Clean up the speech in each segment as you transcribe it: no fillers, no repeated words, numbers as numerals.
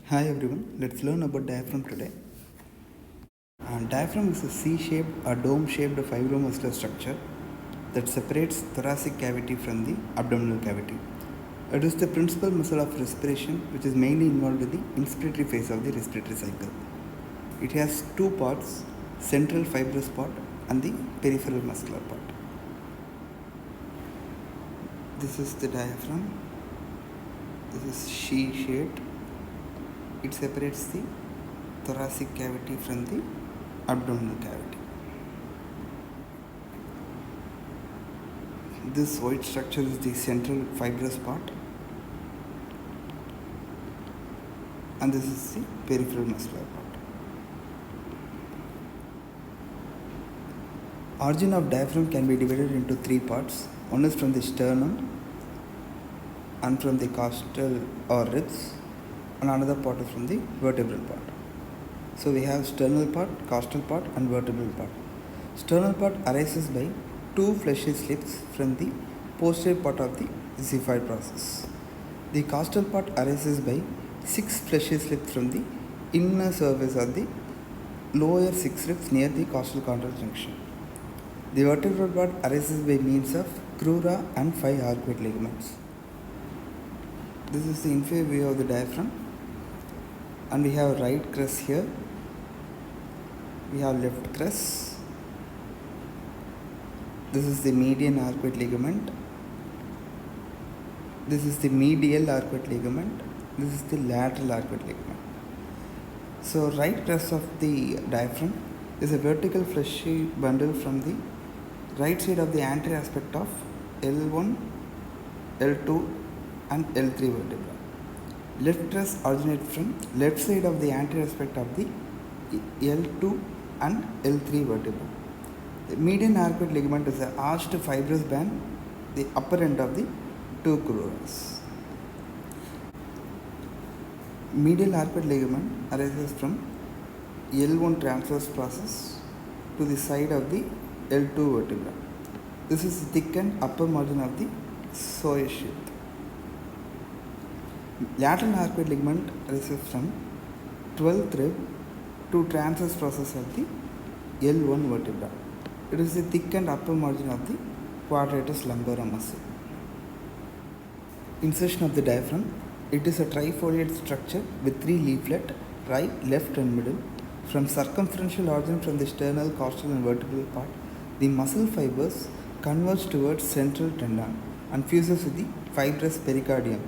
Hi everyone, let's learn about diaphragm today. Diaphragm is a C-shaped or dome-shaped fibromuscular structure that separates thoracic cavity from the abdominal cavity. It is the principal muscle of respiration which is mainly involved in the inspiratory phase of the respiratory cycle. It has two parts, central fibrous part and the peripheral muscular part. This is the diaphragm. This is C-shaped. It separates the thoracic cavity from the abdominal cavity. This white structure is the central fibrous part, and this is the peripheral muscular part. Origin of diaphragm can be divided into three parts. One is from the sternum and from the costal or ribs, and another part is from the vertebral part. So we have sternal part, costal part and vertebral part. Sternal part arises by two fleshy slips from the posterior part of the xiphoid process. The costal part arises by six fleshy slips from the inner surface of the lower six ribs near the costal chondral junction. The vertebral part arises by means of crura and five arcuate ligaments. This is the inferior view of the diaphragm, and we have right crest here. We have left crest. This is the median arcuate ligament. This is the medial arcuate ligament. This is the lateral arcuate ligament. So right crest of the diaphragm is a vertical fleshy bundle from the right side of the anterior aspect of L1, L2 and L3 vertebra. Left crest originates from left side of the anterior aspect of the L2 and L3 vertebra. The median arcuate ligament is an arched fibrous band, the upper end of the two cruras. Medial arcuate ligament arises from L1 transverse process to the side of the L2 vertebra. This is the thickened upper margin of the psoas sheath. Lateral arcuate ligament arises from 12th rib to transverse process of the L1 vertebra. It is the thickened upper margin of the quadratus lumborum muscle. Insertion of the diaphragm. It is a trifoliate structure with three leaflets, right, left and middle. From circumferential origin from the sternal, costal and vertebral part, the muscle fibers converge towards central tendon and fuses with the fibrous pericardium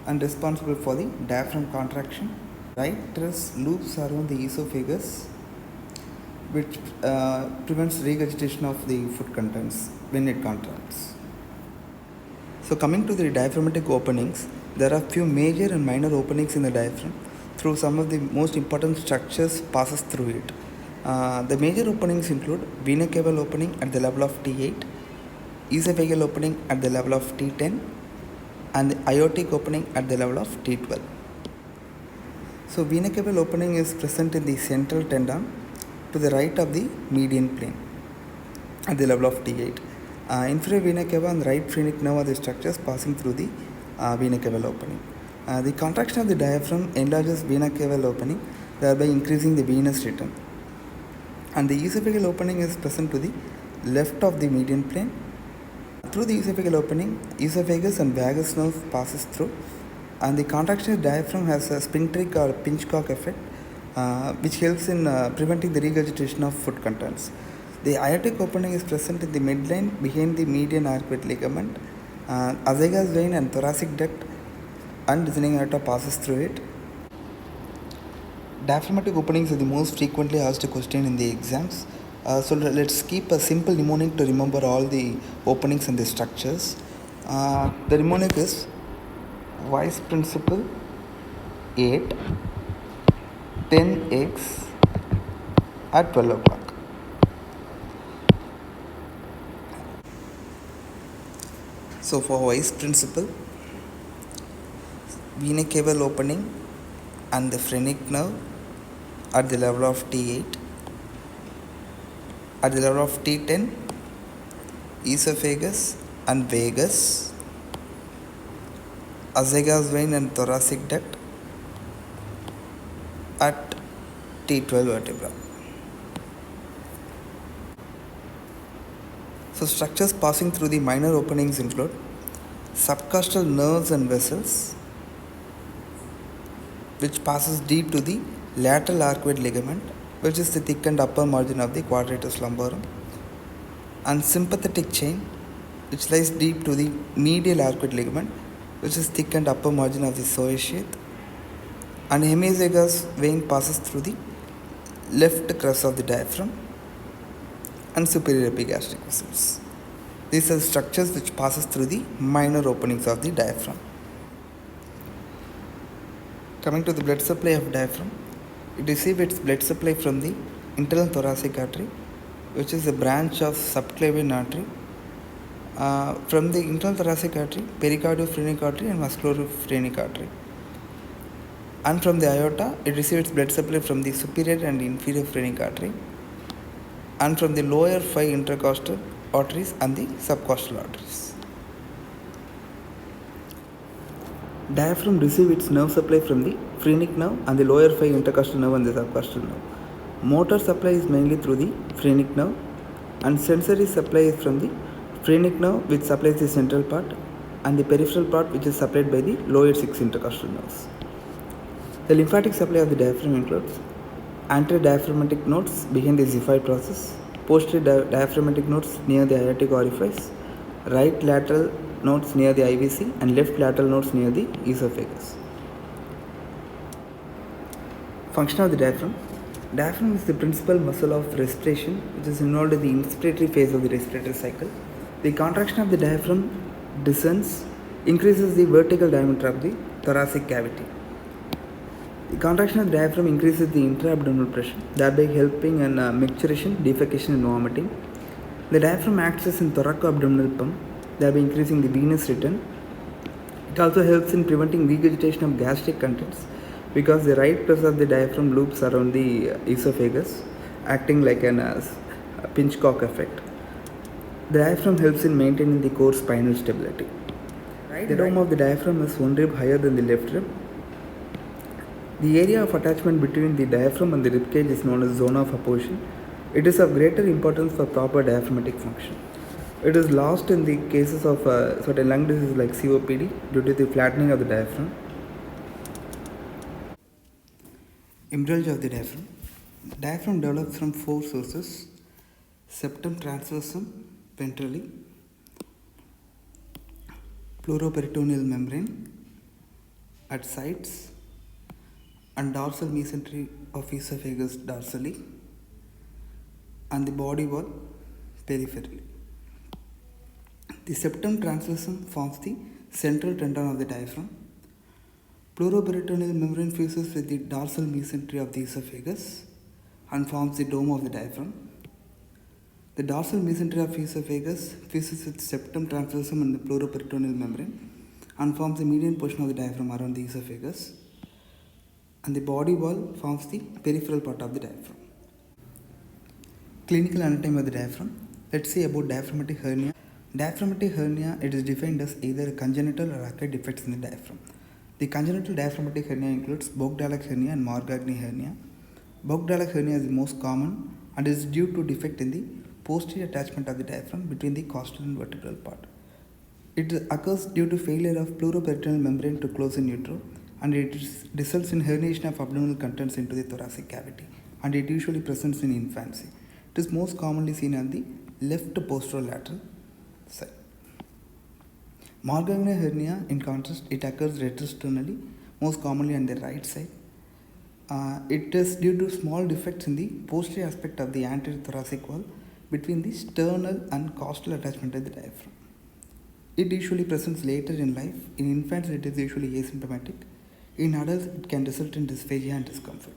and responsible for the diaphragm contraction. Right crest loops around the esophagus, which prevents regurgitation of the food contents when it contracts. So coming to the diaphragmatic openings, there are few major and minor openings in the diaphragm. Through some of the most important structures passes through it. The major openings include vena cava opening at the level of T8, esophageal opening at the level of T10, and the aortic opening at the level of T12. So vena cava opening is present in the central tendon to the right of the median plane at the level of T8. Inferior vena cava and right phrenic nerve are the structures passing through the vena cava opening. The contraction of the diaphragm enlarges vena cava opening, thereby increasing the venous return. And the esophageal opening is present to the left of the median plane. Through the esophageal opening, esophagus and vagus nerve passes through, and the contraction of the diaphragm has a sphincteric or pinchcock effect, which helps in preventing the regurgitation of food contents. The aortic opening is present in the midline behind the median arcuate ligament. Azygos vein and thoracic duct and descending aorta passes through it. Diaphragmatic openings are the most frequently asked question in the exams. So let's keep a simple mnemonic to remember all the openings and the structures. The mnemonic is Weiss principle 8, 10x at 12 o'clock. So for Weiss principle, vena cava opening and the phrenic nerve at the level of T8. At the level of T10, esophagus and vagus, azygos vein and thoracic duct, T12 vertebra. So structures passing through the minor openings include subcostal nerves and vessels, which passes deep to the lateral arcuate ligament, which is the thickened upper margin of the quadratus lumborum, and sympathetic chain, which lies deep to the medial arcuate ligament, which is thickened upper margin of the psoas sheath, and hemiazygous vein passes through the left crest of the diaphragm and superior epigastric vessels. These are structures which passes through the minor openings of the diaphragm. Coming to the blood supply of diaphragm, it receives its blood supply from the internal thoracic artery, which is a branch of subclavian artery. From the internal thoracic artery, pericardiophrenik artery and musculophrenic artery. And from the aorta, it receives its blood supply from the superior and inferior phrenic artery, and from the lower 5 intercostal arteries and the subcostal arteries. Diaphragm receives its nerve supply from the phrenic nerve and the lower 5 intercostal nerve and the subcostal nerve. Motor supply is mainly through the phrenic nerve, and sensory supply is from the phrenic nerve, which supplies the central part, and the peripheral part, which is supplied by the lower 6 intercostal nerves. The lymphatic supply of the diaphragm includes anterior diaphragmatic nodes behind the xiphoid process, posterior diaphragmatic nodes near the aortic orifice, right lateral nodes near the IVC, and left lateral nodes near the esophagus. Function of the diaphragm. Diaphragm is the principal muscle of respiration, which is involved in the inspiratory phase of the respiratory cycle. The contraction of the diaphragm descends, increases the vertical diameter of the thoracic cavity. The contraction of the diaphragm increases the intra-abdominal pressure, thereby helping in micturition, defecation, and vomiting. The diaphragm acts as a thoraco-abdominal pump, thereby increasing the venous return. It also helps in preventing regurgitation of gastric contents, because the right press of the diaphragm loops around the esophagus, acting like a pinchcock effect. The diaphragm helps in maintaining the core spinal stability. The dome of the diaphragm is one rib higher than the left rib. The area of attachment between the diaphragm and the ribcage is known as zone of apposition. It is of greater importance for proper diaphragmatic function. It is lost in the cases of certain lung diseases like COPD due to the flattening of the diaphragm. Embryology of the diaphragm. Diaphragm develops from 4 sources: septum transversum ventrally, pleuroperitoneal membrane at sides, and dorsal mesentery of esophagus dorsally, and the body wall peripherally. The septum transversum forms the central tendon of the diaphragm. Pleuroperitoneal membrane fuses with the dorsal mesentery of the esophagus and forms the dome of the diaphragm. The dorsal mesentery of esophagus fuses with septum transversum and the pleuroperitoneal membrane and forms the median portion of the diaphragm around the esophagus, and the body wall forms the peripheral part of the diaphragm. Clinical anatomy of the diaphragm. Let's see about diaphragmatic hernia. Diaphragmatic hernia, it is defined as either a congenital or acquired defects in the diaphragm. The congenital diaphragmatic hernia includes Bogdalek hernia and Morgagni hernia. Bogdalek hernia is the most common and is due to defect in the posterior attachment of the diaphragm between the costal and vertebral part. It occurs due to failure of pleuroperitoneal membrane to close in utero, and it results in herniation of abdominal contents into the thoracic cavity, and it usually presents in infancy. It is most commonly seen on the left posterolateral side. Morgagni hernia, in contrast, it occurs retrosternally, most commonly on the right side. It is due to small defects in the posterior aspect of the anterior thoracic wall between the sternal and costal attachment of the diaphragm. It usually presents later in life. In infants, it is usually asymptomatic. In adults, it can result in dysphagia and discomfort.